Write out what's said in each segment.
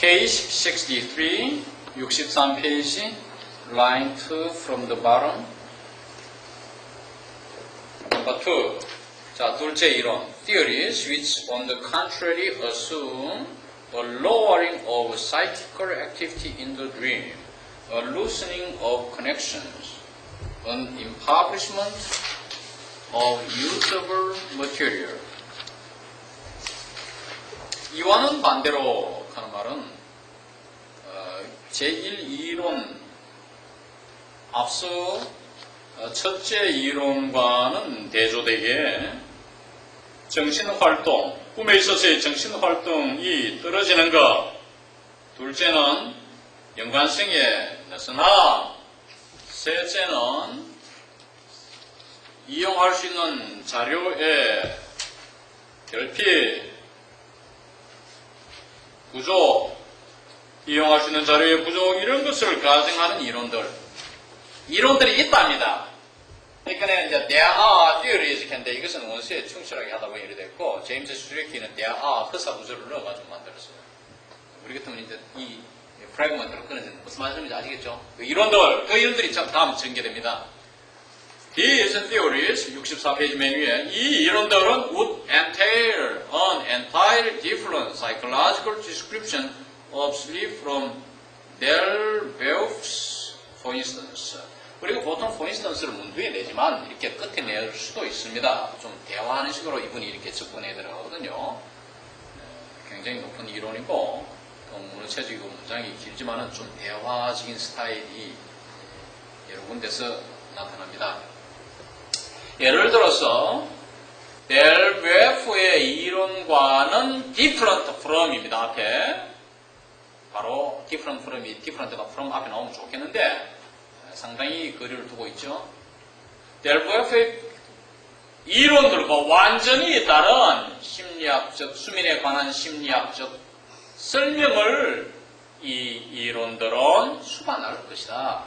Page 63, 63페이지, line 2 from the bottom. Number 2. 자, 둘째 이론. Theories which on the contrary assume a lowering of psychical activity in the dream, a loosening of connections, an impoverishment of usable material. 이와는 반대로 하는 말은 제1이론 앞서 첫째 이론과는 대조되게 정신활동, 꿈에 있어서의 정신활동이 떨어지는 것. 둘째는 연관성에 나서나 셋째는 이용할 수 있는 자료의 결핍, 부족, 이용할 수 있는 자료의 부족, 이런 것을 가정하는 이론들이 있답니다. 그러니까 이제 there are theories 했는데 이것은 원수에 충실하게 하다 보니 이렇게 됐고, 제임스 슈레키는 there are 허사 구조를 넣어가지고 만들었어요. 우리 같으면 이제 이 프래그먼트로 끊어지는 무슨 말씀인지 아시겠죠? 그 이론들이 다음 전개됩니다. These theories, 64페이지 맨 위에, 이 이론들은 would entail an entirely different psychological description of sleep from Delboeuf's, for instance. 그리고 보통 for instance를 문두에 내지만 이렇게 끝에 낼 수도 있습니다. 좀 대화하는 식으로 이분이 이렇게 접근해 들어가거든요. 굉장히 높은 이론이고, 또 문체적이고 문장이 길지만은 좀 대화적인 스타일이 여러 군데서 나타납니다. 예를 들어서 델베프의 이론과는 different from입니다. 앞에 바로 different from이 different가 from 앞에 나오면 좋겠는데 상당히 거리를 두고 있죠. 델베프의 이론들과 완전히 다른 심리학적, 수면에 관한 심리학적 설명을 이 이론들은 수반할 것이다.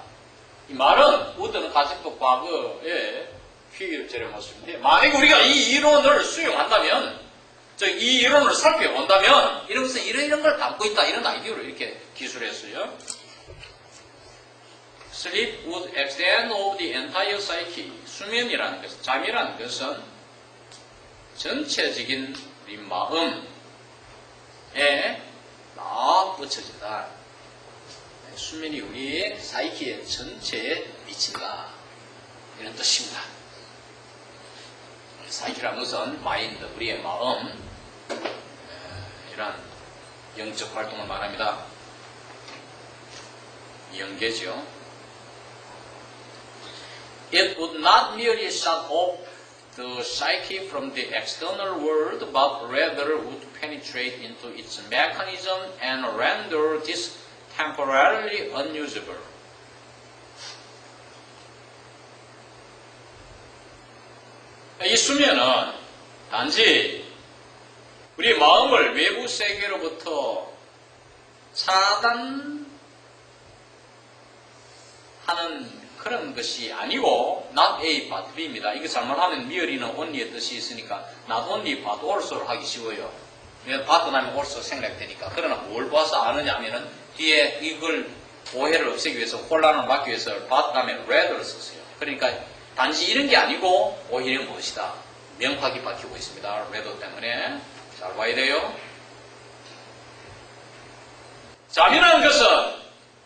이 말은 우드는 가정법 과거에 휘기를 재려봤습니다. 만약에 우리가 이 이론을 수용한다면, 이 이론을 살펴본다면, 이런 것은 이런 걸 담고 있다, 이런 아이디어로 이렇게 기술했어요. Sleep would extend over the entire psyche. 수면이라는 것은, 잠이라는 것은 전체적인 우리 마음에 다 뻗쳐진다. 수면이 우리 사이키의 전체에 미친다, 이런 뜻입니다. 사이키라는 것은 마인드, 우리의 마음, 이런 영적 활동을 말합니다. 영계죠. It would not merely shut off the psyche from the external world, but rather would penetrate into its mechanism and render this temporarily unusable. 이 수면은 단지 우리 마음을 외부 세계로부터 차단하는 그런 것이 아니고 not A but B입니다. 이거 잘못하면 merely는 only의 뜻이 있으니까 not only but also를 하기 쉬워요. but 나면 also 생략되니까. 그러나 뭘 봐서 아느냐 하면은 뒤에 이걸 오해를 없애기 위해서, 혼란을 막기 위해서 but 다음에 rather를 썼어요. 그러니까 단지 이런 게 아니고 오히려 무엇이다, 명확히 밝히고 있습니다. rather 때문에 잘 봐야 돼요. 잠이라는 것은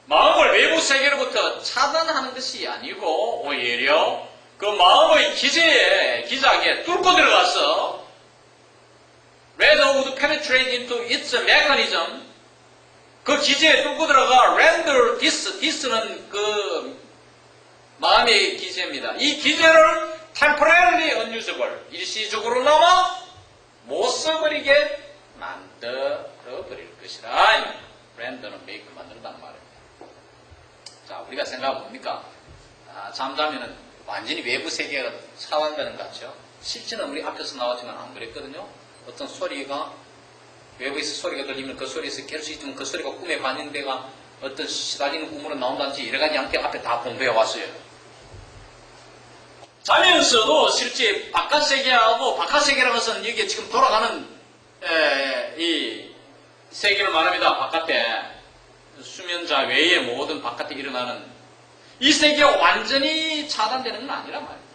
마음을 외부 세계로부터 차단하는 것이 아니고 오히려 그 마음의 기작에 뚫고 들어가서 rather would penetrate into its mechanism, 그 기제에 뚫고 들어가 render this는 그 마음의 기제입니다. 이 기제를 temporarily unusable, 일시적으로나마 못 써버리게 만들어버릴 것이라. render는 make, 만든다는 말입니다. 자, 우리가 생각해 봅니까? 잠자면은 완전히 외부 세계가 차단되는 것 같죠? 실제는 우리 앞에서 나왔지만 안 그랬거든요. 어떤 소리가, 외부에서 소리가 들리면 그 소리에서 깰 수 있지만 그 소리가 꿈에 반영돼가 어떤 시달리는 꿈으로 나온다든지 여러 가지 양태 앞에 다 공부해 왔어요. 자면서도 실제 바깥 세계하고, 바깥 세계라는 것은 여기에 지금 돌아가는 이 세계를 말합니다. 바깥에 수면자 외의 모든 바깥에 일어나는 이 세계가 완전히 차단되는 건 아니란 말이에요.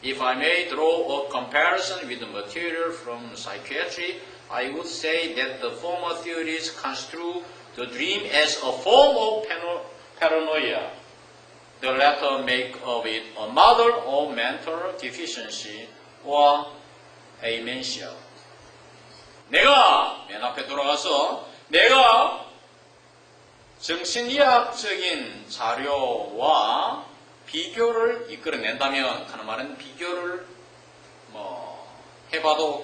If I may draw a comparison with the material from psychiatry, I would say that the former theories construe the dream as a form of paranoia. The latter make of it a model of mental deficiency or amnesia. 내가 맨 앞에 돌아가서 내가 정신의학적인 자료와 비교를 이끌어낸다면, 하는 말은 비교를 해봐도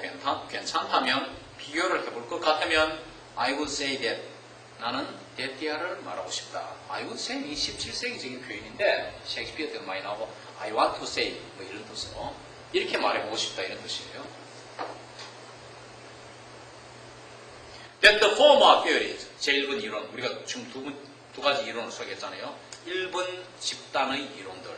괜찮다면, 비교를 해볼 것 같으면, I would say that, 나는 that야를 말하고 싶다. I would say 이 17세기적인 표현인데 셰익스피어 때도 많이 나오고 I want to say 뭐 이런 뜻으로 이렇게 말해보고 싶다 이런 뜻이에요. That the former theories, 제1번 이론, 우리가 지금 두 가지 이론을 소개했잖아요. 1번 집단의 이론들.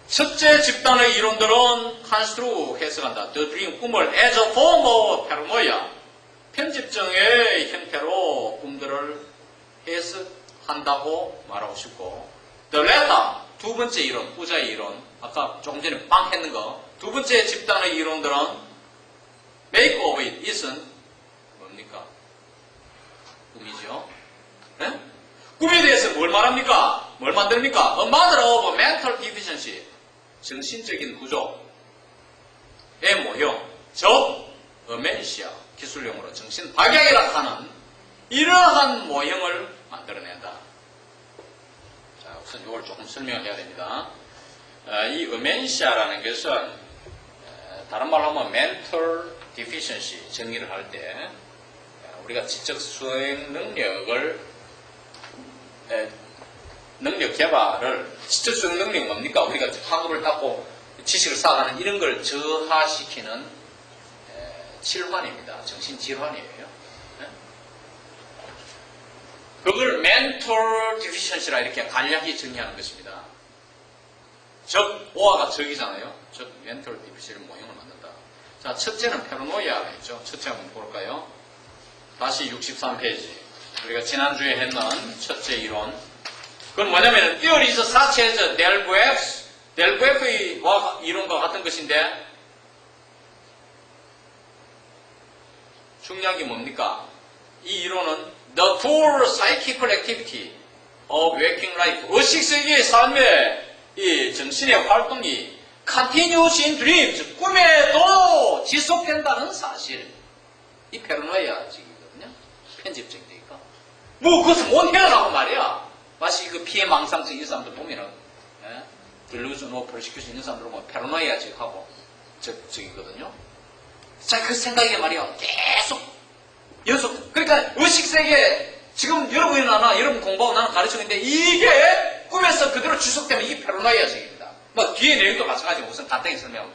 첫째 집단의 이론들은 칸스트루 해석한다. The dream, 꿈을 as a form of paranoia, 편집증의 형태로 꿈들을 해석한다고 말하고 싶고, The latter, 두 번째 이론, 후자의 이론, 아까 조금 전에 빵 했는 거, 두 번째 집단의 이론들은 make of it, it은 뭡니까? 꿈이죠. 네? 꿈에 대해서 뭘 말합니까? 뭘 만듭니까? A model of mental deficiency, 정신적인 구조의 모형, 즉 amnesia, 기술용어로 정신박약이라 하는 이러한 모형을 만들어낸다. 자, 우선 이걸 조금 설명해야 됩니다. 이 amnesia라는 것은 다른 말로 하면 mental deficiency 정의를 할 때 우리가 지적 수행 능력 개발을, 지적 수행 능력이 뭡니까? 우리가 학업을 닦고 지식을 쌓아가는 이런 걸 저하시키는 질환입니다. 정신질환이에요. 그걸 mental deficiency라 이렇게 간략히 정의하는 것입니다. 적, 오화가 적이잖아요. 즉, mental deficiency 모형을 만든다. 자, 첫째는 페르노이아가 있죠. 첫째 한번 볼까요? 다시 63페이지. 우리가 지난주에 했는 첫째 이론. 그건 뭐냐면, theories such as 델브에프의 이론과 같은 것인데, 중요한 게 뭡니까? 이 이론은 The full psychical activity of waking life, 의식세계의 삶의 이 정신의 활동이 continuous in dreams, 꿈에도 지속된다는 사실. 이 페르노이아적이거든요. 편집적이니까. 뭐 그것을 못 헤어나고 말이야. 마치 그 피해 망상증 있는 사람들 보면은 delusion of persecution 있는 사람들 보면 페르노이아적하고 적이거든요. 자, 그 생각이 말이야. 계속 연속. 그러니까 의식세계 지금 여러분이 여러분 공부하고 나는 가르치고 있는데 이게 꿈에서 그대로 지속되면 이 페르노이아적입니다. 뭐 뒤에 내용도 마찬가지고 우선 간단히 설명하고.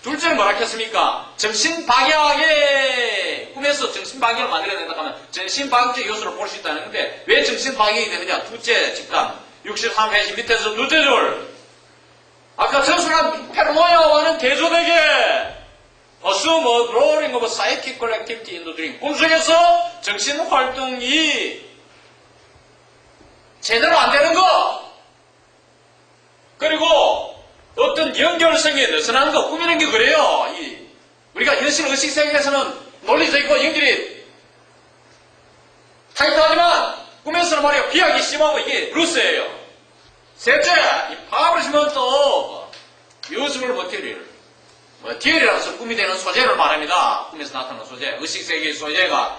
둘째는 뭐라 했습니까? 정신박약의 꿈에서 정신박약을 만들어낸다 하면 정신박약적 요소를 볼 수 있다는 건데 왜 정신박약이 되느냐? 둘째 집단 63페이지 밑에서 둘째 줄. 아까 전술한 페르노이아와는 대조되게 assume a drawing of psychical activity in the dream. 꿈속에서 정신활동이 제대로 안 되는 거. 그리고 어떤 연결성이 느슨한 거. 꿈이라는 게 그래요. 우리가 현실 의식세계에서는 논리적 있고 연결이 타이트하지만 꿈에서는 말이야 비약이 심하고 이게 루스예요. 셋째, 이 파악을 주면 또 usable material. 머티리얼이라서 꿈이 되는 소재를 말합니다. 꿈에서 나타나는 소재. 의식세계의 소재가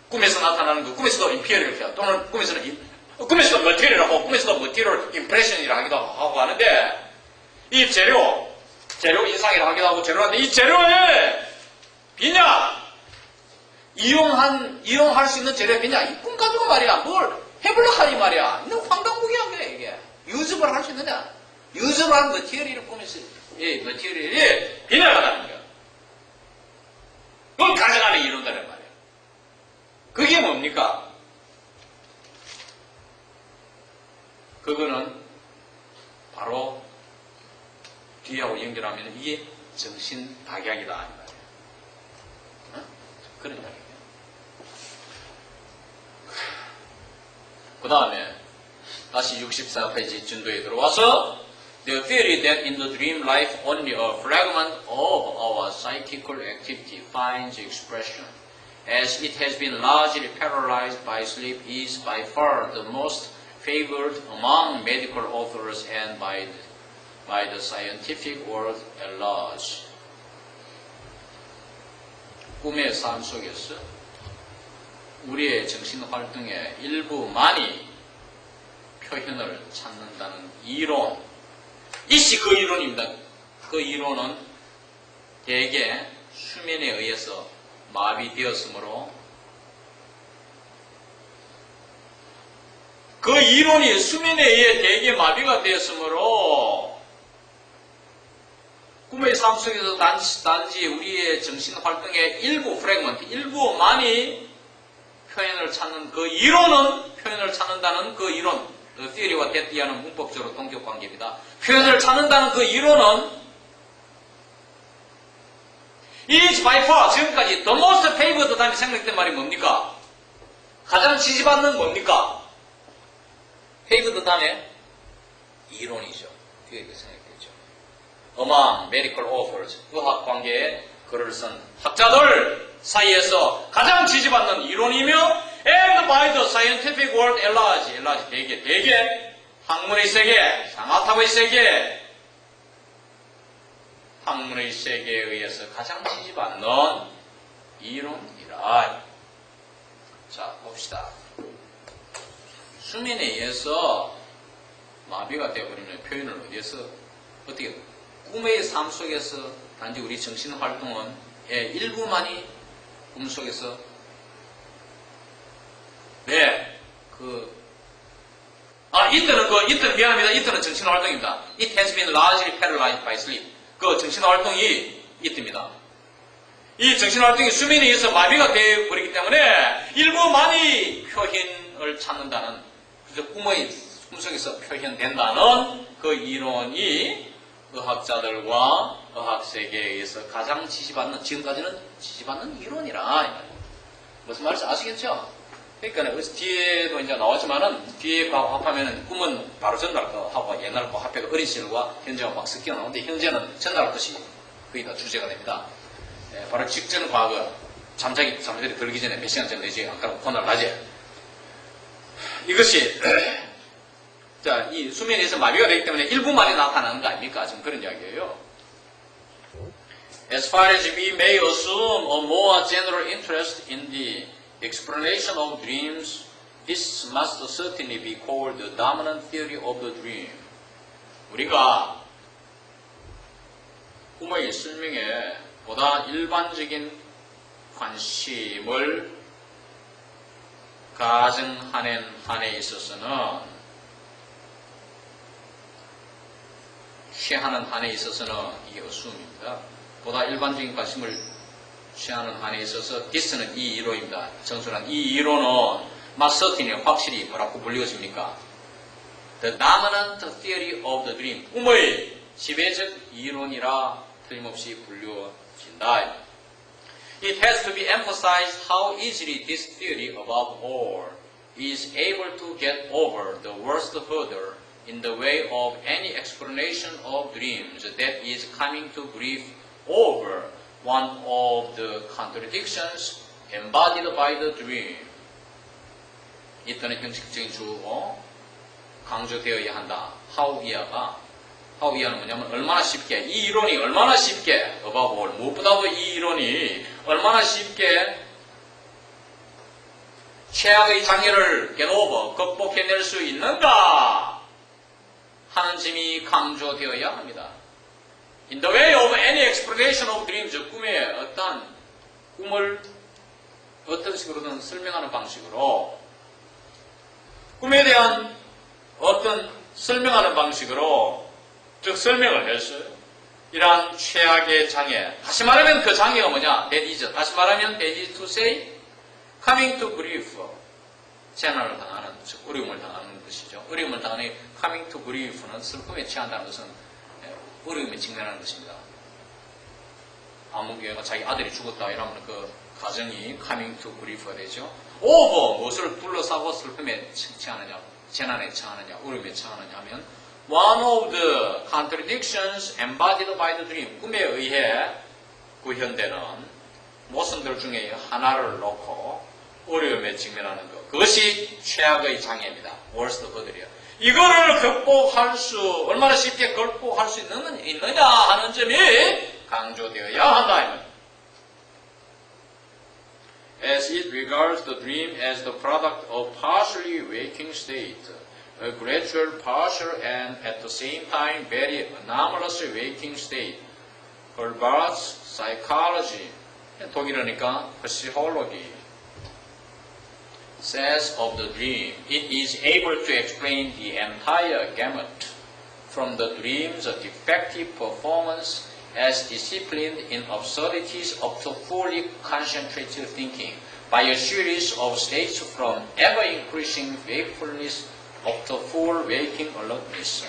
꿈에서 나타나는 거, 꿈에서도 인피어리얼 또는 꿈에서도 머티리얼하고 꿈에서도 머티리얼 임프레션이라 하기도 하고 하는데 이 재료 인상이라 하기도 하고 재료인데 이 재료에 비냐 이용할 수 있는 재료에 비냐 이 꿈 가지고 말이야 뭘 해보려고 하니 말이야 이건 황당무계한 거야 이게 유즈를 할 수 있느냐 유저한 머티리얼을 꾸면서, 머티리얼이 비난하다는 거야. 그걸 가져가는 이론이란 말이야. 그게 뭡니까? 그거는 바로 뒤하고 연결하면 이게 정신박약이다. 이 말이에요. 어? 그런 이야기예요. 그 다음에 다시 64페이지 진도에 들어와서 The theory that in the dream life only a fragment of our psychical activity finds expression, as it has been largely paralyzed by sleep, is by far the most favored among medical authors and by the scientific world at large. 꿈의 삶 속에서 우리의 정신활동의 일부만이 표현을 찾는다는 이론, 이것이 그 이론입니다. 그 이론은 대개 수면에 의해서 마비되었으므로 그 이론이 수면에 의해 대개 마비가 되었으므로 꿈의 삶 속에서 단지 우리의 정신활동의 일부 프래그먼트, 일부만이 표현을 찾는 그 이론은 표현을 찾는다는 그 이론, 그 theory와 that이하는 문법적으로 동격 관계입니다. 표현을 찾는다는 그 이론은 is by far 지금까지 the most favored 다음에 생각했던 말이 뭡니까? 가장 지지받는 뭡니까? favored 다음에 이론이죠. 그게 생각했죠. among medical authors 의학 관계에 글을 쓴 학자들 사이에서 가장 지지받는 이론이며 and by the scientific world at large, 대개 학문의 세계, 상아탑의 세계, 학문의 세계에 의해서 가장 지지받는 이론이라. 자, 봅시다. 수면에 의해서 마비가 되어버리는 표현을 어디에서 어떻게 꿈의 삶 속에서 단지 우리 정신활동은 일부만이 꿈속에서 이때는 미안합니다. 이때는 정신활동입니다. It has been largely paralyzed by sleep. 그 정신활동이 이때입니다. 이 정신활동이 수면에 의해서 마비가 되어버리기 때문에 일부만이 표현을 찾는다는, 그래서 꿈속에서 표현된다는 그 이론이 의학자들과 의학세계에 의해서 가장 지지받는, 지금까지는 지지받는 이론이라. 무슨 말인지 아시겠죠? 그러니까 뒤에도 이제 나왔지만은 뒤에 거하고 합하면은 꿈은 바로 전날 거하고 옛날 거 합해도 어린 시절과 현재가 막 섞여 나오는데 현재는 전날 것이 거의 다 주제가 됩니다. 바로 직전 과거 잠자리 들기 전에 몇 시간 전에 내지 아까 그날 낮에 이것이 자, 이 수면에서 마비가 되기 때문에 일부만이 나타나는 거 아닙니까? 지금 그런 이야기예요. As far as we may assume a more general interest in the explanation of dreams, this must certainly be called the dominant theory of the dream. 우리가 꿈의 설명에 보다 일반적인 관심을 가정하는 한에 있어서는 취하는 한에 있어서는 이게 어수입니다. 보다 일반적인 관심을 취하는 한에 있어서 this는 이 이론입니다. 정순한 이 이론은 certainly 확실히 뭐라고 불리워집니까? The dominant theory of the dream. 꿈의 지배적 이론이라 틀림없이 불리워진다. It has to be emphasized how easily this theory above all is able to get over the worst hurdle in the way of any explanation of dreams that is coming to grief over one of the contradictions embodied by the dream. 이때는 형식적인 주어 강조되어야 한다. 하우이하는 뭐냐면 얼마나 쉽게, 이 이론이 얼마나 쉽게, above all, 무엇보다도 이 이론이 얼마나 쉽게 최악의 장애를 get over, 극복해낼 수 있는가 하는 점이 강조되어야 합니다. In the way of any explanation of dreams, 꿈의 꿈을 어떤 식으로든 설명하는 방식으로, 꿈에 대한 어떤 설명하는 방식으로, 즉 설명을 했어요. 이러한 최악의 장애, 다시 말하면 그 장애가 뭐냐? That is, 다시 말하면 that is to say, coming to grief, 재난을 당하는, 즉 어려움을 당하는 것이죠. 어려움을 당하는 coming to grief는 슬픔에 취한다는 것은 어려움에 직면하는 것입니다. 아무개가 자기 아들이 죽었다 이러면 그 가정이 coming to grief가 되죠. over 무엇을 둘러싸고 슬픔에 처하느냐, 재난에 처하느냐, 어려움에 처하느냐 하면 one of the contradictions embodied by the dream 꿈에 의해 구현되는 모순들 중에 하나를 놓고 어려움에 직면하는 것 그것이 최악의 장애입니다. worst 허들이요. 이거를 극복할 수 얼마나 쉽게 극복할 수 있느냐 하는 점이 강조되어야 한다. As it regards the dream as the product of partially waking state, a gradual, partial, and at the same time very anomalous waking state, Herbart's psychology, 독일어니까 psychology, says of the dream, it is able to explain the entire gamut, from the dream's defective performance as disciplined in absurdities up to fully concentrated thinking by a series of states from ever-increasing wakefulness up to full waking alertness.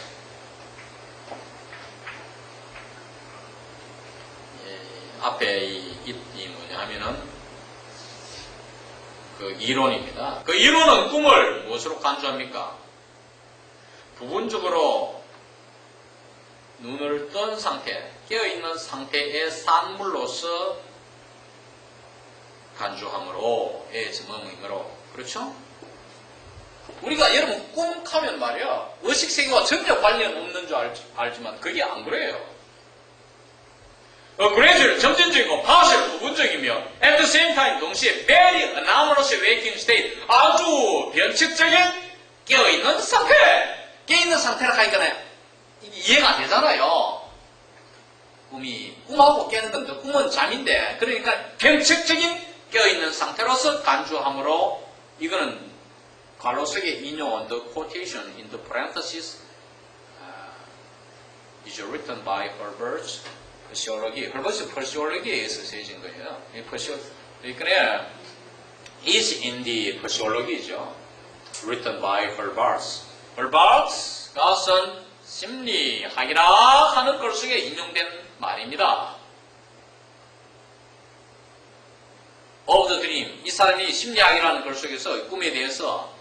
앞에 이 뭐냐 하면은 그 이론입니다. 그 이론은 꿈을 무엇으로 간주합니까? 부분적으로 눈을 뜬 상태, 깨어있는 상태의 산물로서 간주함으로, 점음으로. 그렇죠? 우리가 여러분 꿈하면 말이야, 의식세계와 전혀 관련 없는 줄 알지만 그게 안 그래요. gradual, 점진적이고 partial, 부분적이며 at the same time, 동시에 very anomalous waking state, 아주 변칙적인 깨어있는 상태. 깨어있는 상태라 하니까 이해가 안 되잖아요. 꿈하고 깨는 건데, 꿈은 잠인데, 그러니까 변칙적인 깨어있는 상태로서 간주함으로, 이거는 괄호 속에 인용한 the quotation in the parenthesis is written by Herbart's psychology. Herbart's psychology에 의해서 쓰여진 거예요. 그러니까 is in the psychology죠. written by Herbart's. Herbart's가 쓴 심리학이라 하는 글 속에 인용된 말입니다. of the dream. 이 사람이 심리학이라는 글 속에서 꿈에 대해서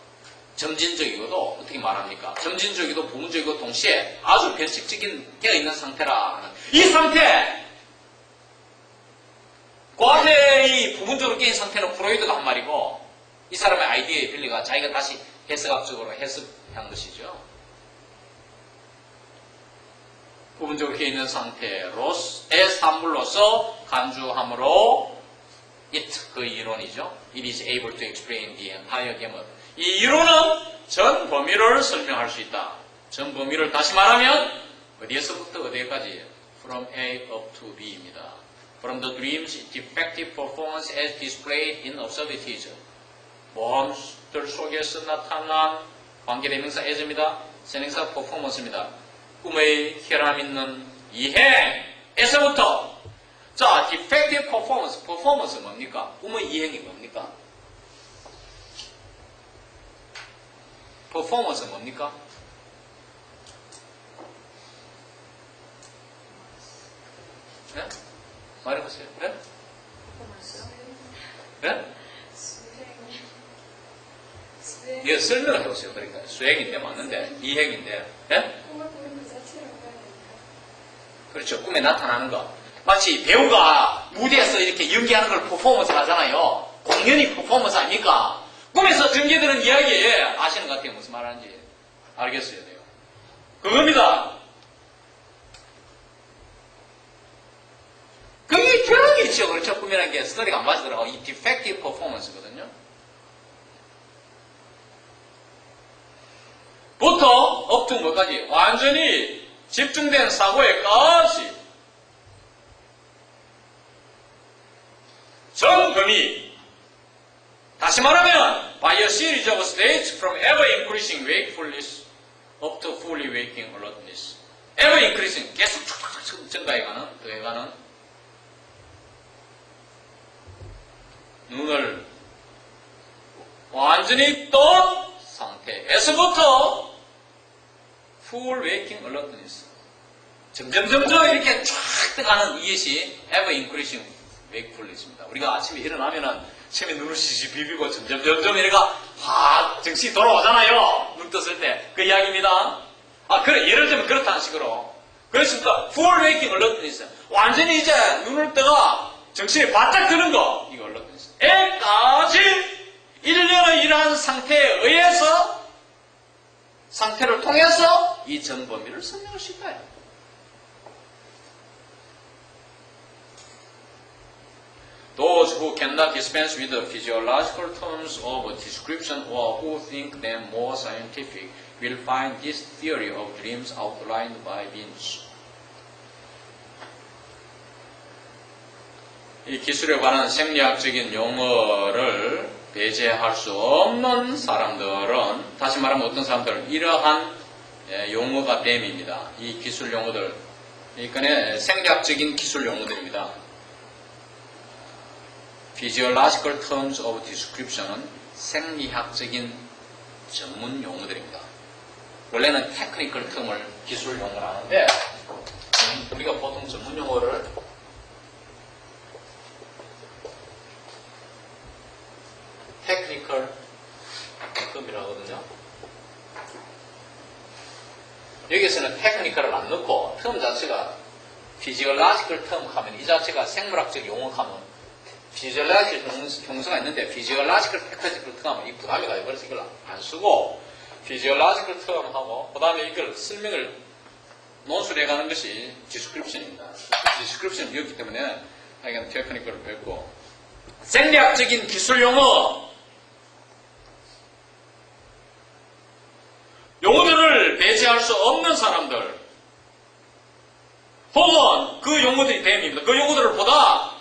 점진적이고도 어떻게 말합니까? 점진적이고 부분적이고 동시에 아주 변칙적인 깨어있는 상태라 하는 이 상태! 과거의 부분적으로 깨인 상태는 프로이드가 한 말이고 이 사람의 아이디어에 빌리가 자기가 다시 해석학적으로 해석한 것이죠. 부분적으로 깨어있는 상태로의 산물로서 간주함으로 it, 그 이론이죠. It is able to explain the entire gamut. 이 이론은 전 범위를 설명할 수 있다. 전 범위를 다시 말하면 어디에서부터 어디까지? From A up to B입니다. From the dream's defective performance as displayed in absurdities. 모험들 속에서 나타난 관계대명사 as입니다. 선행사 performance입니다. 꿈의 혈압 있는 이행에서부터 자, defective performance. performance 뭡니까? 꿈의 이행이 뭡니까? performance 뭡니까? 네? 말해보세요. 네? 네? 이거 설명을 해보세요. 그러니까 수행인데 맞는데 이행인데 네? 그렇죠. 꿈에 나타나는 거. 마치 배우가 무대에서 이렇게 연기하는 걸 퍼포먼스 하잖아요. 공연이 퍼포먼스 아닙니까? 꿈에서 전개되는 이야기 아시는 것 같아요. 무슨 말하는지 알겠어야 돼요. 그겁니다. 그게 결혼이 있죠. 그렇죠. 꿈이라는 게 스토리가 안 맞더라고. 이 defective performance거든요. 부터 up to 뭐까지 완전히 집중된 사고에까지 전 범위. 다시 말하면 by a series of states from ever increasing wakefulness up to fully waking alertness. ever increasing 계속 증가해가는 더해가는 눈을 완전히 뜬 상태에서부터 full waking alertness 점점점점 이렇게 쫙 떠가는 이것이 ever increasing wakefulness입니다. 우리가 아침에 일어나면은 처음에 눈을 시시 비비고 점점점점 이래가 확 정신이 돌아오잖아요. 눈 떴을 때. 그 이야기입니다. 그래, 예를 들면 그렇다는 식으로. 그렇습니까? full waking alertness. 완전히 이제 눈을 떠가 정신이 바짝 드는 거. 이거 alertness. 에까지 일련의 이러한 상태에 의해서 상태를 통해서 이 전 범위를 설명할 수 있다. Those who cannot dispense with the physiological terms of description or who think them more scientific will find this theory of dreams outlined by Binz. 이 기술에 관한 생리학적인 용어를 배제할 수 없는 사람들은, 다시 말하면 어떤 사람들은 이러한 용어가 됨입니다. 이 기술 용어들, 그러니까 생리학적인 기술 용어들입니다. Physiological terms of description은 생리학적인 전문 용어들입니다. 원래는 technical term을 기술 용어를 하는데 우리가 보통 전문 용어를 technical term이라고 하거든요. 여기서는 technical을 안 넣고 term 자체가 physiological term 하면 이 자체가 생물학적 용어 하면 physiological 형사가 있는데 physiological technical term 하면 이 부담이 가버려서 이걸 안 쓰고 physiological term 하고 그 다음에 이걸 설명을 논술해 가는 것이 description입니다. description이었기 때문에 하여간 technical을 뺐고 생리학적인 기술 용어들을 배제할 수 없는 사람들 혹은 그 용어들이 됨입니다. 그 용어들을 보다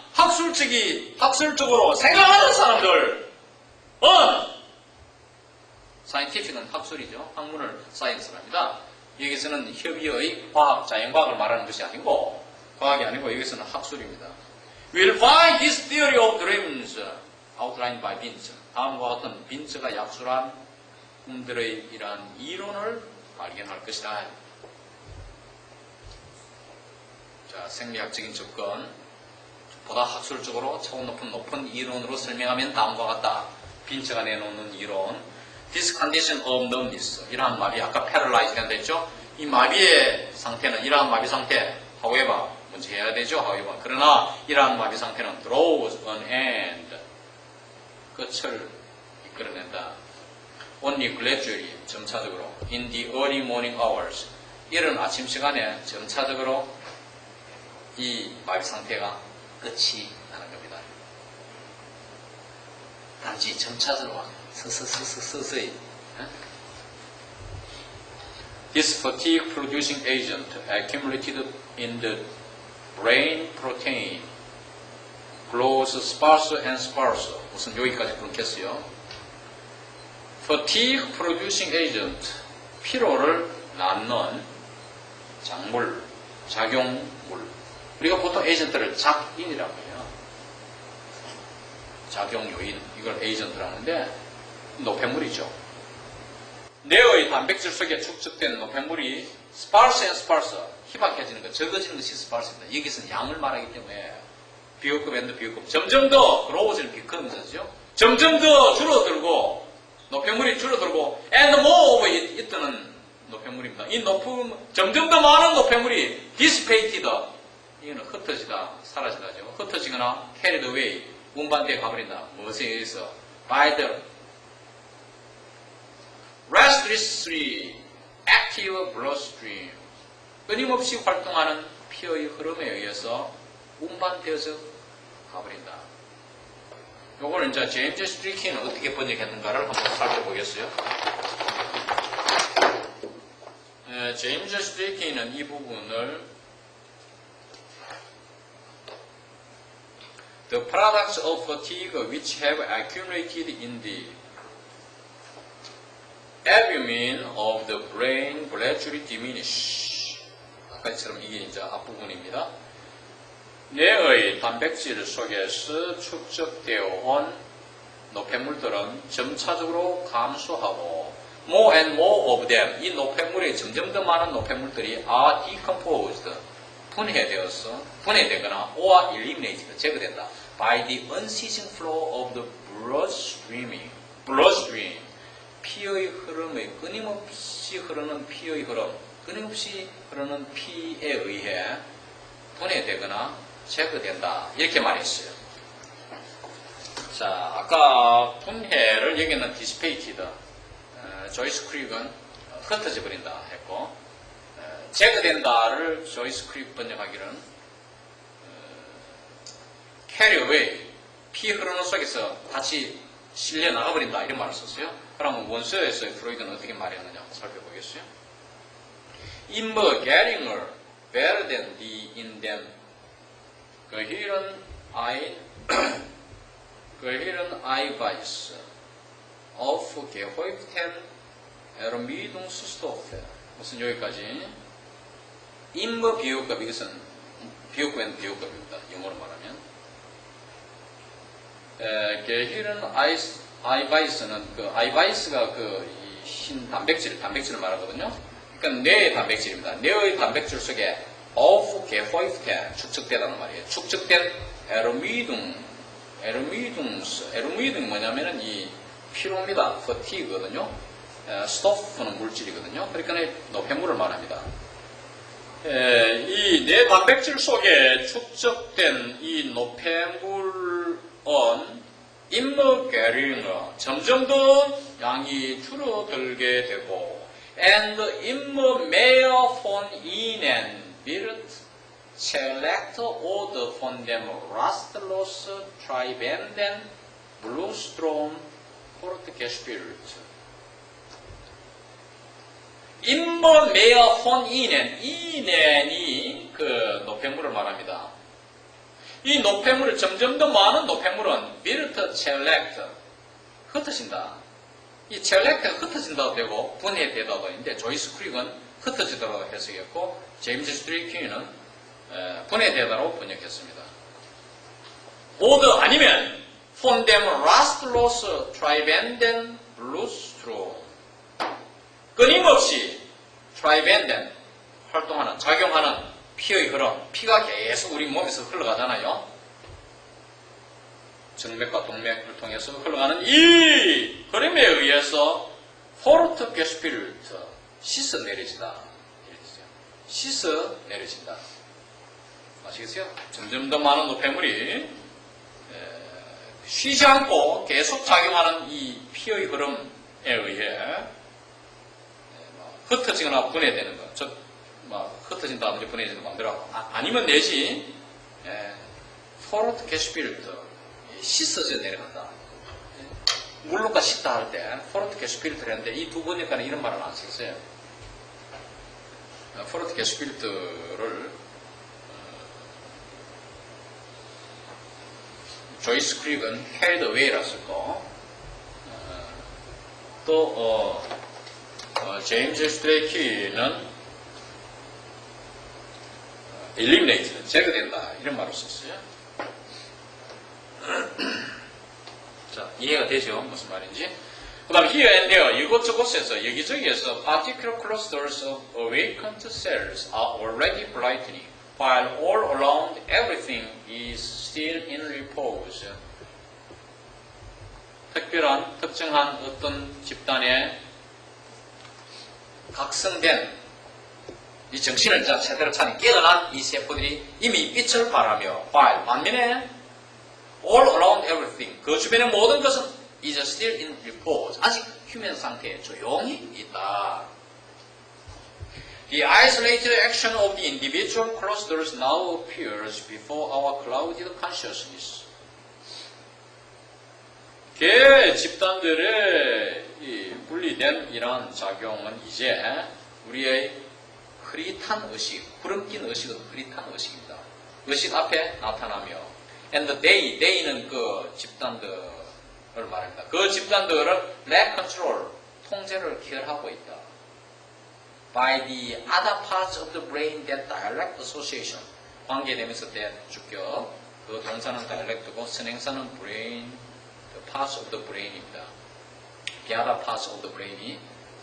학술적으로 생각하는 사람들은 scientific은 학술이죠. 학문을 science랍니다. 여기서는 협의의 과학, 자연과학을 말하는 것이 아니고 과학이 아니고 여기서는 학술입니다. We'll find this theory of dreams outlined by Binz. 다음과 같은 빈츠가 약술한 꿈들의 이러한 이론을 발견할 것이다. 자, 생리학적인 접근, 보다 학술적으로 차원 높은 이론으로 설명하면 다음과 같다. 빈츠가 내놓는 이론. This condition of numbness. 이러한 마비, 아까 paralyzed가 됐죠? 이 마비의 상태는, 이러한 마비 상태, however, 먼저 해야 되죠, however. 그러나, 이러한 마비 상태는 draws an end. 끝을 이끌어낸다. Only gradually, 점차적으로, in the early morning hours. 이른 아침 시간에 점차적으로 이 마비 상태가 끝이 나는 겁니다. 단지 점차적으로 서서히. This fatigue producing agent accumulated in the brain protein grows sparse and sparse. 무슨 여기까지 끊겠어요. Fatigue producing agent, 피로를 낳는 작물, 작용물. 우리가 보통 에이전트를 작인이라고 해요. 작용 요인, 이걸 에이전트라고 하는데 노폐물이죠. 뇌의 단백질 속에 축적된 노폐물이 sparse and sparse, 희박해지는 것, 적어지는 것이 sparse입니다. 여기서는 양을 말하기 때문에 비교급 and 비교급, 점점 더 grows 비커면서죠. 점점 더 줄어들고 노폐물이 줄어들고 and more of it, 이때는 노폐물입니다. 이 점점 더 많은 노폐물이 dissipated, 이거는 흩어지다, 사라지다죠. 흩어지거나 carried away, 운반대에 가버린다. 무엇에 의해서? by the restlessly active bloodstream. 끊임없이 활동하는 피의 흐름에 의해서 운반되어서 가버린다. 요걸 이제 제임스 스트리킨은 어떻게 번역했는가를 한번 살펴보겠어요. 제임스 스트리킨은 이 부분을 The products of fatigue which have accumulated in the albumin of the brain gradually diminish. 아까처럼 이게 이제 앞부분입니다. 뇌의 단백질 속에서 축적되어 온 노폐물들은 점차적으로 감소하고 more and more of them. 이 노폐물이 점점 더 많은 노폐물들이 are decomposed. 분해되거나 or eliminated. 제거된다. by the unceasing flow of the bloodstream. 피의 흐름의 끊임없이 흐르는 피의 흐름. 끊임없이 흐르는 피에 의해 분해되거나 제거된다. 이렇게 말했어요. 자, 아까 분해를 여기는 dissipated. 조이스 크릭은 흩어져 버린다 했고, 제거된다를 조이스 크릭 번역하기는 carry away, 피 흐르는 속에서 같이 실려 나가버린다 이런 말을 썼어요. 그러면 원서에서 프로이드는 어떻게 말했느냐 살펴보겠어요. In the getting better than the in them, gehirn Eiweiß aufgehäuften Ermüdungsstoffe. 무슨 여기까지? 인버 비호흡, 이것은 비호흡은 비호흡입니다. 영어로 말하면. 게히른 아이바이스는 그 아이바이스가 그 흰 단백질을 말하거든요. 그러니까 뇌의 단백질입니다. 뇌의 단백질 속에 aufgehäufte 축적되다는 말이에요. 축적된 에르미둥이 뭐냐면은 이 피로입니다. fatigue거든요. 스토프는 물질이거든요. 그러니까 노폐물을 말합니다. 이 뇌 단백질 속에 축적된 이 노폐물은 임무게링 점점 더 양이 줄어들게 되고 and immer mehr von ihnen wird select oder von dem rastlos treibenden Blutstrom fortgespielt. immer mehr von ihnen, 이넨이 그 노폐물을 말합니다. 이 노폐물을 점점 더 많은 노폐물은 wird select 흩어진다. 이 select 흩어진다고 되고 분해되다고 했는데 조이스 크릭은 흩어지다고 해석했고 제임스 스트레이키는 분해되다로 번역했습니다. 모두 아니면 von dem rastlos treibenden Blutstrom 끊임없이 트라이밴덴 활동하는, 작용하는 피의 흐름, 피가 계속 우리 몸에서 흘러가잖아요. 정맥과 동맥을 통해서 흘러가는 이 흐름에 의해서 포르트 게스피르트 씻어 내려진다. 씻어 내려진다. 아시겠어요? 점점 더 많은 노폐물이 쉬지 않고 계속 작용하는 이 피의 흐름에 의해 흩어지거나 분해되는 거. 흩어진 다음에 분해지는 거 마음대로 하고. 아니면 내지, 포르트 게스피르트, 씻어져 내려간다. 물로가 씻다 할 때, 포르트 게스피르트를 했는데, 이 두 번역가는 이런 말을 안 썼어요. 포르트 게스피르트를, 조이스 크릭은 carried away라 썼고, 또, 제임스 스트레이키는 eliminate, 제거된다 이런 말을 썼어요. 자, 이해가 되죠? 무슨 말인지. 그 다음에 here and there, 이곳저곳에서 여기저기에서 particular clusters of awakened cells are already brightening, while all around everything is still in repose. 특정한 어떤 집단의 각성된 이 정신을 제대로 차린 깨어난 이 세포들이 이미 빛을 발하며 반면에 all around everything 그 주변의 모든 것은 is still in repose 아직 휴면 상태에 조용히 있다. The isolated action of the individual clusters now appears before our clouded consciousness. 개 집단들의 이 분리된 이러한 작용은 이제 우리의 흐릿한 의식, 구름 낀 의식은 흐릿한 의식입니다. 의식 앞에 나타나며 and they는 그 집단들을 말합니다. 그 집단들을 lack control, 통제를 기울하고 있다. by the other parts of the brain that direct association, 관계되면서 된 주격, 그 동사는 dialect고 선행사는 brain, the parts of the brain입니다. the other parts of the brain이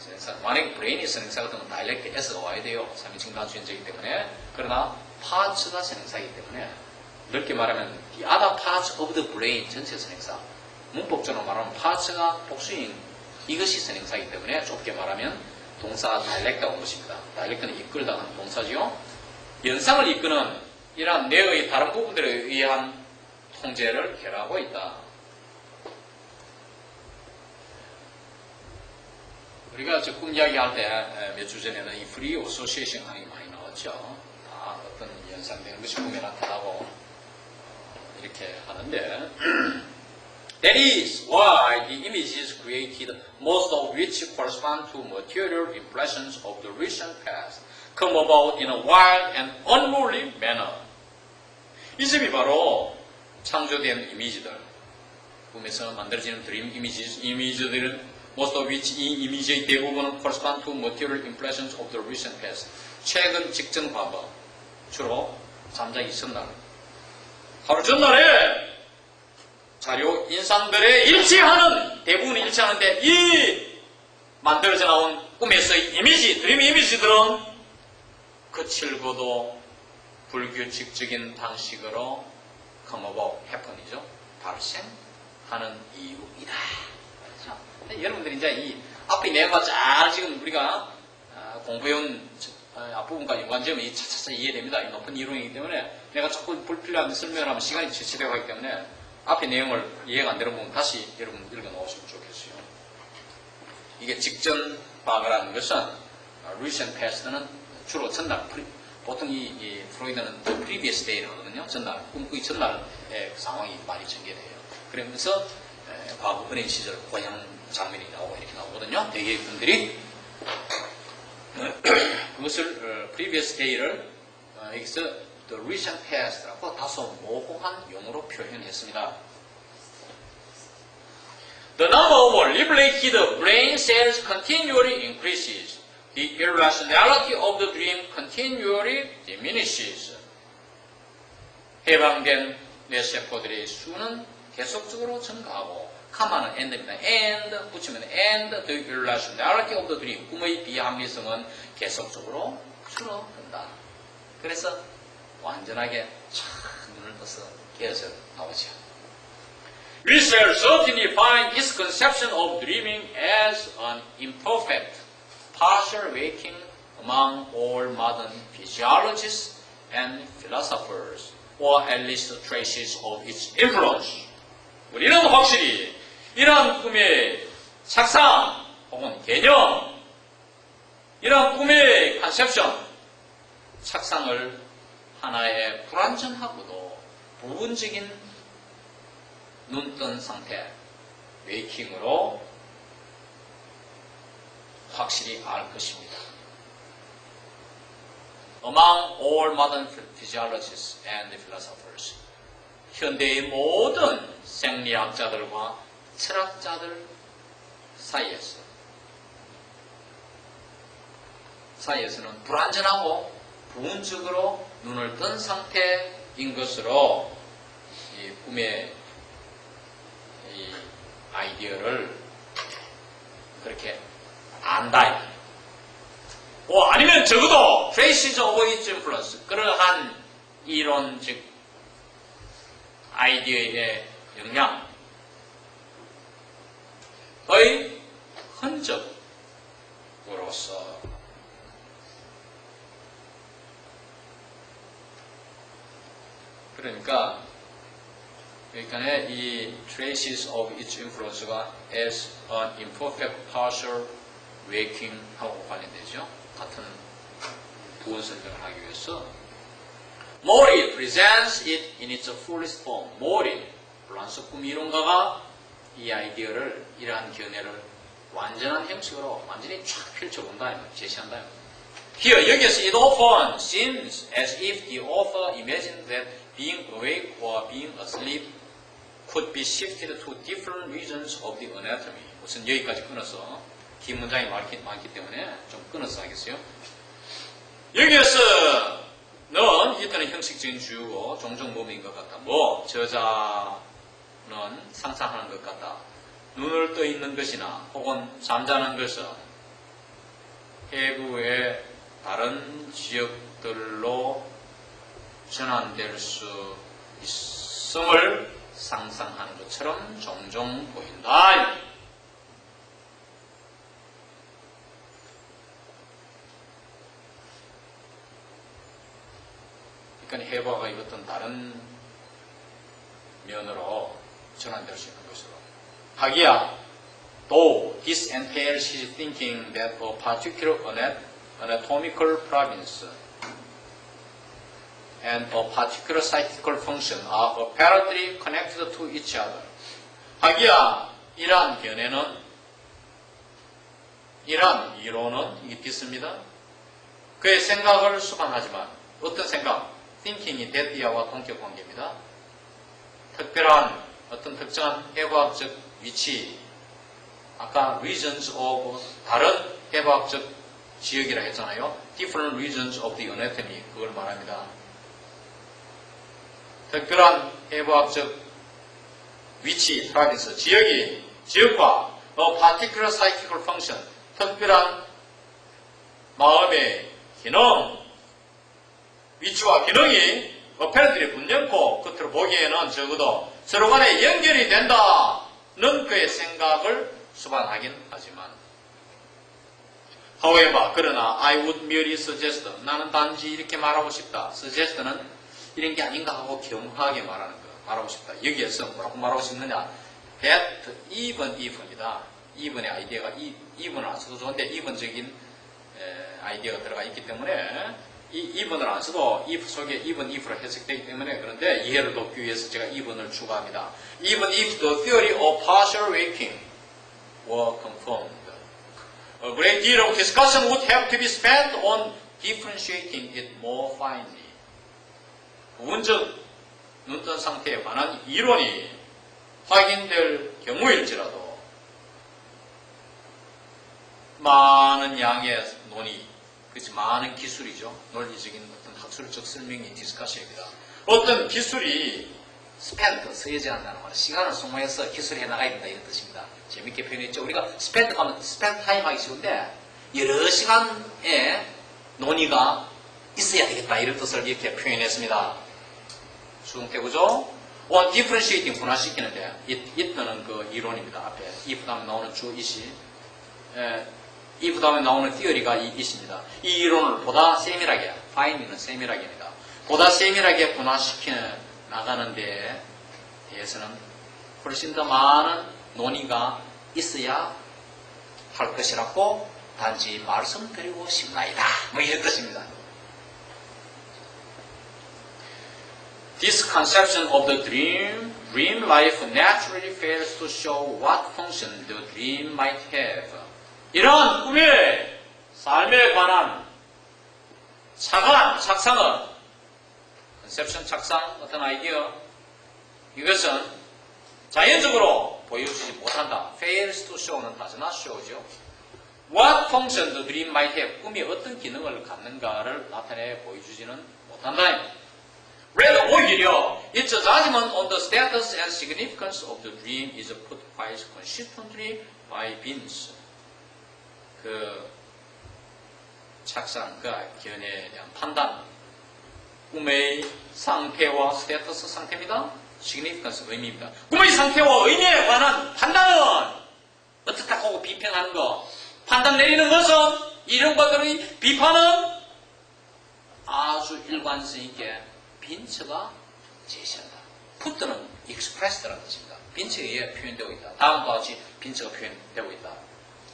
선행사. 만약에 브레인이 선행사 같으면 다이렉트 S가 와야 돼요. 3인칭 단수현재이기 때문에. 그러나 parts가 선행사이기 때문에 넓게 말하면 the other parts of the brain 전체 선행사. 문법적으로 말하면 parts가 복수인 이것이 선행사이기 때문에 좁게 말하면 동사가 다이렉트가 온 것입니다. 다이렉트는 이끌다 하는 동사지요. 연상을 이끄는 이러한 뇌의 다른 부분들에 의한 통제를 결하고 있다. 우리가 꿈 이야기 할 때 몇 주 전에는 이 프리 어소시에이션 하는 게 많이 나왔죠. 다 어떤 연상되는 것이 꿈에 나타나고 이렇게 하는데 That is why the images created, most of which correspond to material impressions of the recent past, come about in a wild and unruly manner. 이 점이 바로 창조된 이미지들, 꿈에서 만들어지는 드림 이미지들은 most of which 이 이미지의 대부분은 correspond to material impressions of the recent past. 최근 직전 과거, 주로 잠자기 전날, 하루 전날에 자료 인상들에 일치하는, 대부분 일치하는데 이 만들어져 나온 꿈에서의 이미지, 드림 이미지들은 거칠고도 불규칙적인 방식으로 come about, happen이죠. 발생하는 이유이다. 여러분들이 이제 이 앞에 내용과 잘 지금 우리가 공부해온 앞부분까지 연관지으면 이 차차차 이해됩니다. 이 높은 이론이기 때문에 내가 자꾸 불필요한 설명을 하면 시간이 지체되고 하기 때문에 앞에 내용을 이해가 안 되는 부분 다시 여러분 읽어 놓으시면 좋겠어요. 이게 직전 과거라는 것은 recent past는 주로 전날, 보통 이 프로이드는 the previous day를 하거든요. 전날, 꿈꾸기 전날의 상황이 많이 전개돼요. 그러면서 과거 어린 시절 고향 장면이 나오고 이렇게 나오거든요. 대개 분들이 그것을 previous day를 여기서 the recent past라고 다소 모호한 용어로 표현했습니다. The number of liberated brain cells continually increases. The irrationality of the dream continually diminishes. 해방된 뇌세포들의 수는 계속적으로 증가하고, 카마는 and입니다. and 붙이면 and the irrationality of the dream, 꿈의 비합리성은 계속적으로 줄어든다. 그래서 완전하게 촥 눈을 떠서 깨어서 나오죠. We shall certainly find this conception of dreaming as an imperfect, partial waking among all modern physiologists and philosophers, or at least traces of its influence. 우리는 확실히 이러한 꿈의 착상 혹은 개념, 이러한 꿈의 컨셉션, 착상을 하나의 불완전하고도 부분적인 눈뜬 상태, 웨이킹으로 확실히 알 것입니다. Among all modern physiologists and philosophers, 현대의 모든 생리학자들과 철학자들 사이에서는 불완전하고 부분적으로 눈을 뜬 상태인 것으로 이 꿈의 이 아이디어를 그렇게 안다. 아니면 적어도 traces of its influence, 그러한 이론적 아이디어의 영향의 흔적으로서 그러니까 여기까지 이 traces of its influence가 as an imperfect partial waking 하고 관련되죠. 같은 부분 설명을 하기 위해서 Mori presents it in its fullest form. Mori, 프랑스 꿈 이론가가 이 아이디어를, 이러한 견해를 완전한 형식으로 완전히 쫙 펼쳐본다, 제시한다. Here, 여기에서 it often seems as if the author imagined that being awake or being asleep could be shifted to different regions of the anatomy. 우선 여기까지 끊어서 긴 문장이 많기 때문에 좀 끊어서 하겠어요. 여기에서 는 이때는 형식적인 주어고 종종 몸인 것 같다. 저자는 상상하는 것 같다. 눈을 떠 있는 것이나 혹은 잠자는 것은 해구의 다른 지역들로 전환될 수 있음을 상상하는 것처럼 종종 보인다. 그러니까 해부가 입었던 다른 면으로 전환될 수 있는 것으로. 하기야, though this entails his thinking that a particular anatomical province and a particular psychical function are apparently connected to each other. 하기야, 이러한 견해는, 이러한 이론은 이게 있습니다. 그의 생각을 수반하지만 어떤 생각? thinking이 데디아와 동격 관계입니다. 특별한 어떤 특정한 해부학적 위치, 아까 regions of 다른 해부학적 지역이라 했잖아요. different regions of the anatomy 그걸 말합니다. 특별한 해부학적 위치, province, 지역과 a particular psychical function, 특별한 마음의 기능, 위치와 기능이 apparently 분명코 겉으로 보기에는 적어도 서로 간에 연결이 된다는 그의 생각을 수반하긴 하지만 however, 그러나 I would merely suggest, 나는 단지 이렇게 말하고 싶다. suggest는 이런 게 아닌가 하고 겸허하게 말하고 싶다. 여기에서 뭐라고 말하고 싶느냐? that even if입니다. even의 아이디어가 even을 안 써도 좋은데 even적인 아이디어가 들어가 있기 때문에 이 even을 안 써도 if 속에 even if로 해석되기 때문에 그런데 이해를 돕기 위해서 제가 even을 추가합니다. Even if the theory of partial waking were confirmed, a great deal of discussion would have to be spent on differentiating it more finely. 부분적 눈뜬 상태에 관한 이론이 확인될 경우일지라도 많은 양의 논의, 그렇지 많은 기술이죠. 논리적인 어떤 학술적 설명이 디스커션입니다. 어떤 기술이 스펜트, 쓰여진다는 말은 시간을 소모해서 기술해 나가야 된다 이런 뜻입니다. 재밌게 표현했죠. 우리가 스펜트 하면 스펜트 타임 하기 쉬운데 여러 시간의 논의가 있어야 되겠다 이런 뜻을 이렇게 표현했습니다. 수동태구조. on differentiating 분화시키는데 it는 그 이론입니다. 앞에 if 다음에 나오는 주 it이 if 다음에 나오는 theory가 이 it입니다. 이 이론을 보다 세밀하게, finding은 세밀하게입니다. 보다 세밀하게 분화시켜 나가는 데에 대해서는 훨씬 더 많은 논의가 있어야 할 것이라고 단지 말씀드리고 싶나이다. 뭐 이런 뜻입니다. This conception of the dream life naturally fails to show what function the dream might have. 이러한 꿈의 삶에 관한 착상은 컨셉션 착상, 어떤 아이디어, 이것은 자연적으로 보여주지 못한다. fails to show는 does not show죠. What function the dream might have, 꿈이 어떤 기능을 갖는가를 나타내 보여주지는 못한다. Rather, 오히려 its judgment on the status and significance of the dream is put quite consistently by Binz. 그 착상, 그 견해에 대한 판단, 꿈의 상태와 스테이터스 상태입니다. significance, 의미입니다. 꿈의 상태와 의미에 관한 판단은 어떻다고 비평하는 거, 판단 내리는 것은 이런 것들의 비판은 아주 일관성 있게 빈츠가 제시한다. 푸트는 expressed라는 뜻입니다. 빈츠에 의해 표현되고 있다. 다음과 같이 빈츠가 표현되고 있다.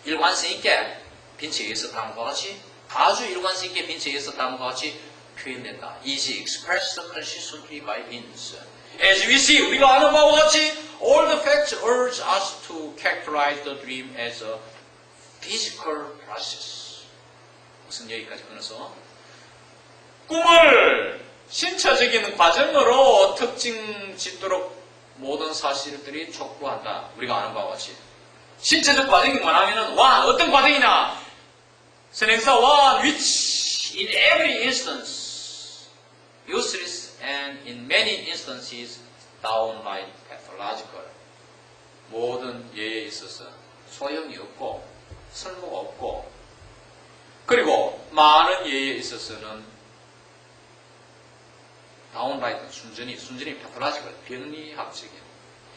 일관성 있게 빈츠에 의해서 다음과 같이 아주 일관성 있게 빈츠에 의해서 다음과 같이 표현된다. is expressed consistently by Binz. As we see, 우리가 아는 바와 같이 all the facts urge us to characterize the dream as a physical process. 무슨 여기까지 끊어서 꿈을 신체적인 과정으로 특징 짓도록 모든 사실들이 촉구한다. 우리가 아는 바와 같이. 신체적 과정이 뭐냐면은, 어떤 과정이냐? 선행사 which in every instance useless and in many instances downright pathological. 모든 예에 있어서 소용이 없고, 쓸모가 없고, 그리고 많은 예에 있어서는 다운라이트 순전히 파톨라지컬 병리학적인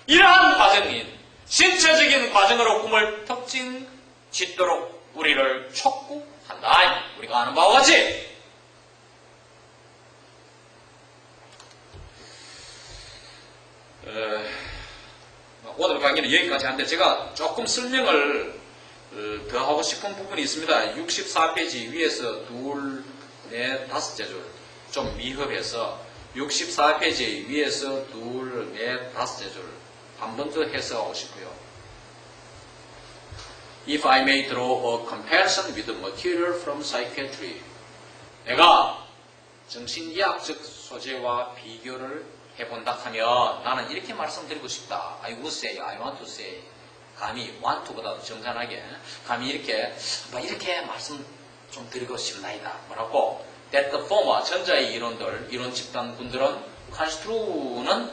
이러한 과정인 신체적인 과정으로 꿈을 특징 짓도록 우리를 촉구한다. 우리가 아는 바와 같이 오늘 강의는 여기까지 하는데 제가 조금 설명을 더 하고 싶은 부분이 있습니다. 64페이지 위에서 둘, 넷, 다섯째 줄 좀 미흡해서 64페이지 위에서 둘, 넷, 다섯째 줄 한 번 더 해석하고 싶고요. If I may draw a comparison with the material from psychiatry, 내가 정신의학적 소재와 비교를 해본다 하면 나는 이렇게 말씀드리고 싶다. I would say, I want to say. 감히 want to보다도 정산하게 감히 이렇게 말씀 좀 드리고 싶나이다. 뭐라고? That the former, 전자의 이론들, 이론 집단군들은 constru는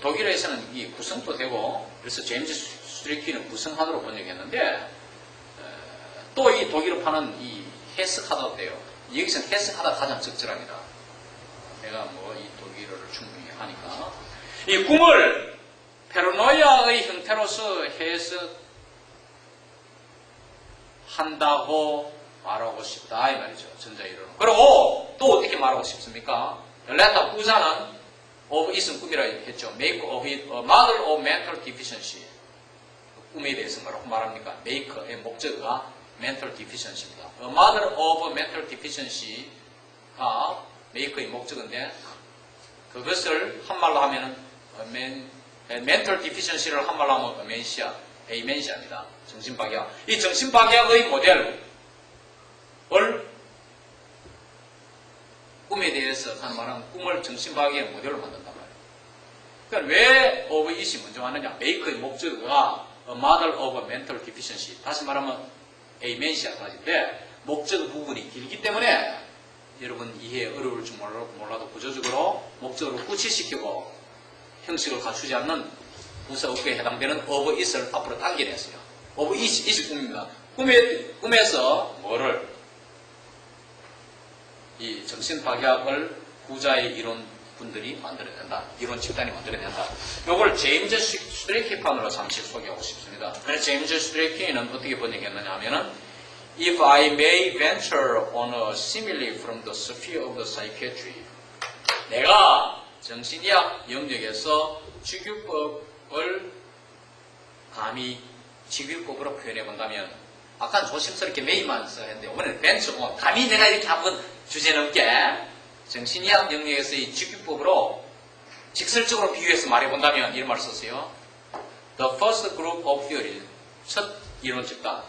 독일어에서는 이 구성도 되고 그래서 제임스 스트리키는 구성하도록 번역했는데 또 이 독일어파는 이 해석하다도 돼요. 여기서는 해석하다 가장 적절합니다. 내가 뭐 이 독일어를 충분히 하니까 이 꿈을 페르노이아의 형태로서 해석한다고 말하고 싶다 이 말이죠. 전자이론은. 그리고 또 어떻게 말하고 싶습니까? 레타 부자는 of is은 꿈이라 했죠. make of it a model of mental deficiency. 꿈에 대해서 뭐라고 말합니까? make의 목적어가 mental deficiency입니다. a model of mental deficiency가 make의 목적어인데 그것을 한말로 하면은 mental deficiency를 한말로 하면 amnesia입니다. 정신박약. 이 정신박약의 모델을 꿈에 대해서 하는 말은 꿈을 정신박약의 모델로 만든단 말이에요. 그러니까 왜 of it이 먼저 하느냐? make의 목적어가 a model of mental deficiency. 다시 말하면 amnesia까지인데 목적어 부분이 길기 때문에 여러분 이해 어려울 줄 몰라도 구조적으로 목적어를 구치시키고 형식을 갖추지 않는 부사 어구에 해당되는 of it을 앞으로 당겨냈어요. of it이 꿈입니다. 꿈에서 뭐를 이 정신박약을 구자의 이론 분들이 만들어낸다. 이론 집단이 만들어낸다. 이걸 제임스 스트레이키판으로 잠시 소개하고 싶습니다. 그래서 제임스 스트레이키는 어떻게 번역했느냐 하면은 If I may venture on a simile from the sphere of the psychiatry, 내가 정신의학 영역에서 직유법을 감히 직유법으로 표현해 본다면, 아까 조심스럽게 may만 써했는데 오늘 venture, 감히 내가 이렇게 한번 주제 넘게 정신의학 영역에서의 직유법으로 직설적으로 비유해서 말해본다면 이런 말을 썼어요. The first group of theory, 첫 이론 집단.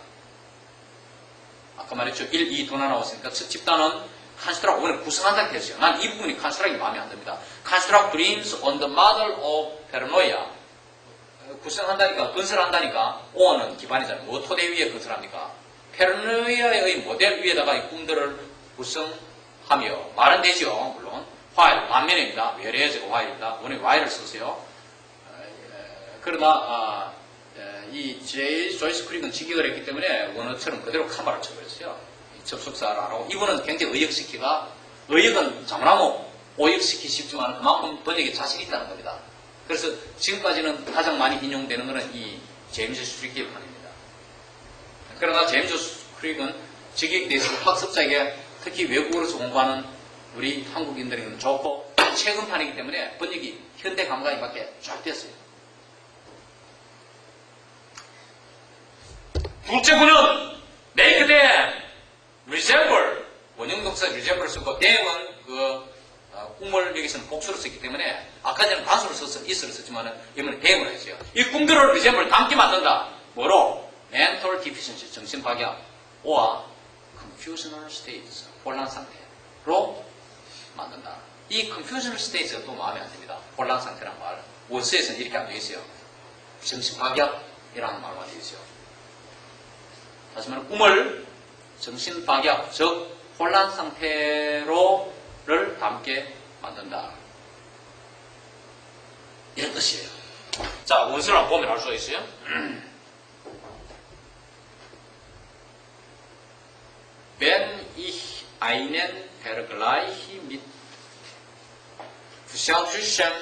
아까 말했죠. 1, 2, 도나 나왔으니까 첫 집단은 칸스트락 오늘 구성한다고 했어요. 난 이 부분이 칸스트락이 마음에 안 듭니다. 칸스트락 dreams on the model of paranoia. 구성한다니까, 건설한다니까, on은 기반이잖아요. 뭐 토대 위에 건설합니까? 페르노이아의 모델 위에다가 이 꿈들을 구성하며 말은 되죠. 물론 while 반면입니다. 외래어적 while입니다. 오늘 while을 썼어요. 그러나 이 조이스 크릭은 직역을 했기 때문에 원어처럼 그대로 카바를 쳐버렸어요. 접속사를 하라고. 이분은 굉장히 의역시키가, 의역은 잘못하면 오역시키기 쉽지만 그만큼 번역에 자신이 있다는 겁니다. 그래서 지금까지는 가장 많이 인용되는 것은 이 제임스 스트리키의 판입니다. 그러나 제임스 크릭은 직역에 대해서 학습자에게 특히 외국어로서 공부하는 우리 한국인들에게는 좋고 최근 판이기 때문에 번역이 현대 감각이 밖에 쫙 됐어요. 둘째 구는 make them resemble, 원형동사 resemble을 쓰고 them은 꿈을 여기서는 복수로 썼기 때문에 아까 전에 단수를 써서 is를 썼지만 이번에 them을 했어요. 이 꿈들을 resemble 닮게 만든다. 뭐로? mental deficiency, 정신박약과 confusional states, 혼란 상태로 만든다. 이 confusional states가 또 마음에 안 듭니다. 혼란 상태란 말. 원서에서는 이렇게 안 되어 있어요. 정신박약이라는 말만 되어 있어요. 다시 말하면 꿈을 정신박약, 즉 혼란 상태로를 담게 만든다. 이런 뜻이에요. 자, 원서를 한번 보면 알 수가 있어요. When einen Vergleich mit psychiatrischen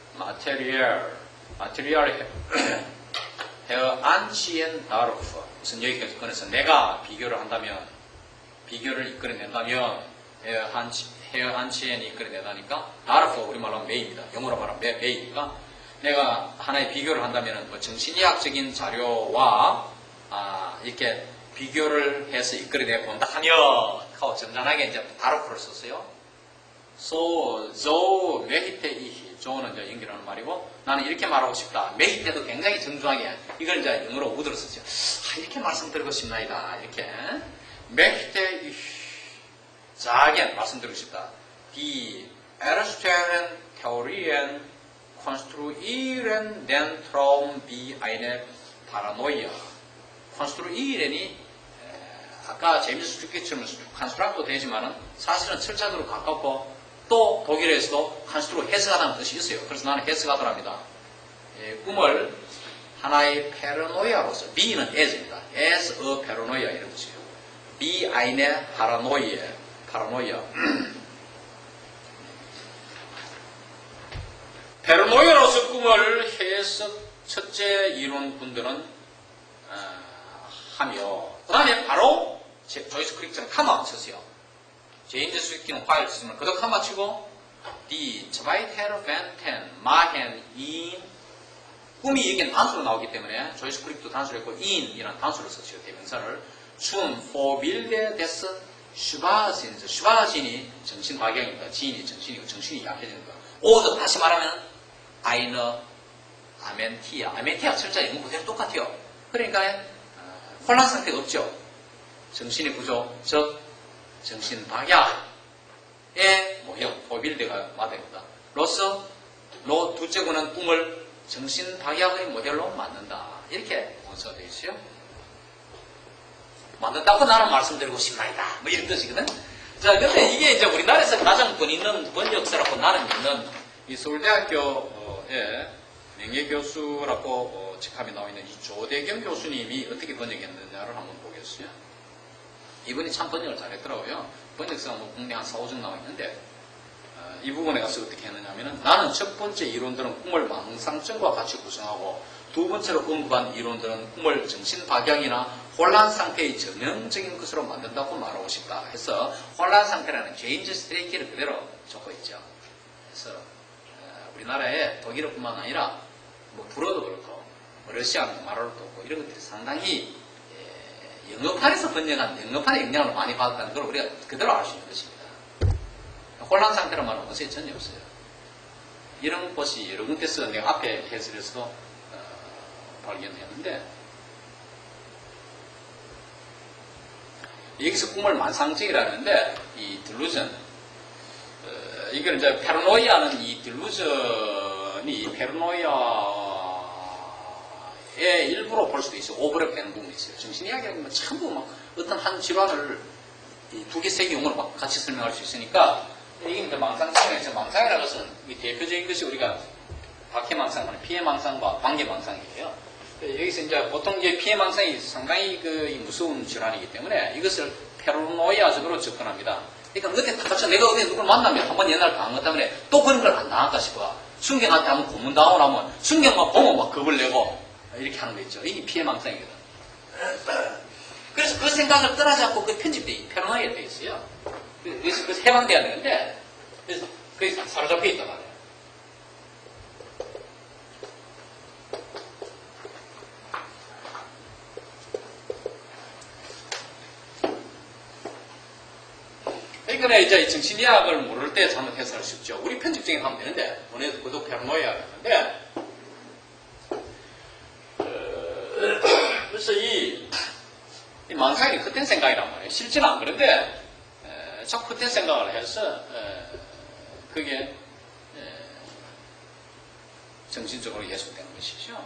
Material heranziehen darf. 무슨 여기까지 꺼내서 내가 비교를 한다면, 비교를 이끌어낸다면, 헤어한치엔이 이끌어내다니까, darf, 우리말로 하면 may입니다. 영어로 말하면 may니까, 내가 하나의 비교를 한다면, 뭐 정신의학적인 자료와, 이렇게 비교를 해서 이끌어내 본다 하면, 하고 점잖하게 이제 darf를 썼어요. So möchte ich. 조는 이제 연결하는 말이고, 나는 이렇게 말하고 싶다. möchte도 굉장히 정중하게, 이걸 이제 영어로 우드로 썼죠. 이렇게 말씀드리고 싶나이다. 이렇게. möchte ich sagen, 말씀드리고 싶다. Die ersten Theorien konstruieren den Traum wie eine Paranoia. konstruieren이 아까 제임스 스튜키처럼 컨스트럭도 되지만은 사실은 철자도로 가깝고 또 독일에서도 컨스트로 해석하다는 뜻이 있어요. 그래서 나는 해석하더랍니다. 꿈을 하나의 페르노이아로서, B는 as입니다. as a paranoia 이런 뜻이에요. Be eine Paranoia. 페르노이아로서 꿈을 해석 첫째 이론분들은 하며, 그 다음에 바로 조이스 크릭처럼 카마 쳤어요. 제임스 스위키는 파일 쓰면 그도 카마 치고 Die Zweiterwenden machen ihn, 꿈이 여기는 단수로 나오기 때문에 조이스 크릭도 단수로 했고 in이라는 단수를 썼어요. 대명사를 zum Vorbilde des Schwachsinns. 슈바신이 정신박약입니다. 지인이 정신이고 정신이 약해지는 거야. 오더 다시 말하면 eine Amentia. Amentia 철자 영문 그대로 똑같아요. 그러니까 혼란 상태가 없죠. 정신의 구조, 즉 정신박약의 모형, 포빌드가 맞습니다. 로서, 둘째 구는 꿈을 정신박약의 모델로 만든다. 이렇게 원서가 되어 있어요. 만든다고 나는 말씀드리고 싶나이다. 뭐 이런 뜻이거든. 자, 근데 이게 이제 우리나라에서 가장 권 있는 번역서라고 나는 믿는 이 서울대학교의 명예교수라고 직함이 나와 있는 이 조대경 교수님이 어떻게 번역했느냐를 한번 보겠어요. 이분이 참 번역을 잘했더라고요. 번역서가 뭐 국내 한 4, 5종 나와 있는데 이 부분에 가서 어떻게 했느냐 하면은 나는 첫 번째 이론들은 꿈을 망상증과 같이 구성하고 두 번째로 언급한 이론들은 꿈을 정신박약이나 혼란 상태의 전형적인 것으로 만든다고 말하고 싶다 해서 혼란 상태라는 제임스 스트레이키를 그대로 적고 있죠. 그래서 우리나라에 독일어뿐만 아니라 뭐 불어도 그렇고 러시아 말어도 그렇고 이런 것들이 상당히 영어판에서 번역한 영어판의 영향을 많이 받았다는 걸 우리가 그대로 알 수 있는 것입니다. 혼란 상태로 말하는 것이 전혀 없어요. 이런 것이 여러 군데서 내가 앞에 해설에서도 발견했는데 여기서 꿈을 만상증이라는데 이 딜루전 이걸 이제 페르노이아는 이 딜루전이 페르노이아의 일부로 볼 수도 있어요. 오버랩되는 부분이 있어요. 정신이야기라는 건 전부 막 어떤 한 질환을 두 개, 세 개 용어로 막 같이 설명할 수 있으니까 이게 이제 망상증이에요. 망상이라는 것은 대표적인 것이 우리가 박해망상, 피해망상과 관계망상이에요. 여기서 이제 보통 이제 피해망상이 상당히 무서운 질환이기 때문에 이것을 페르노이아적으로 접근합니다. 그러니까 어디 가서 내가 어디 누굴 만나면 한번 옛날 당한 것 때문에 또 그런 걸 안 당할까 싶어. 순경한테 한번 고문당하고 나면 순경만 보면 막 겁을 내고 이렇게 하는 거 있죠. 이게 피해망상이거든. 그래서 그 생각을 떠나지 않고 그 편집돼, 페르노이아에 돼 있어요. 그래서 해방돼야 되는데 그래서 그게 사로잡혀 있단 말이에요. 그러니까 이제 정신의학을 모를 때 잘못 해석할 수 있죠. 우리 편집증에 가면 되는데, 너네도 그도 페르노이아였는데, 그래서 이 망상이 헛된 생각이란 말이에요. 실제는 안 그런데, 자꾸 헛된 생각을 해서, 그게, 정신적으로 예속되는 것이죠.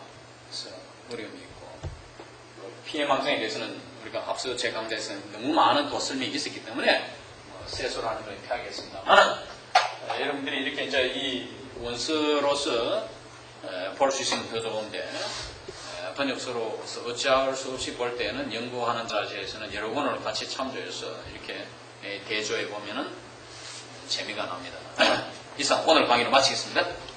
그래서 어려움이 있고, 피해망상에 대해서는 우리가 앞서 제 강좌에서는 너무 많은 또 설명이 있었기 때문에, 세소라는 걸 피하겠습니다만, 여러분들이 이렇게 이제 이 원서로서 볼 수 있으면 더 좋은데, 번역서로서 어찌할 수 없이 볼 때는 연구하는 자세에서는 여러 권을 같이 참조해서 이렇게 대조해 보면은 재미가 납니다. 이상 오늘 강의를 마치겠습니다.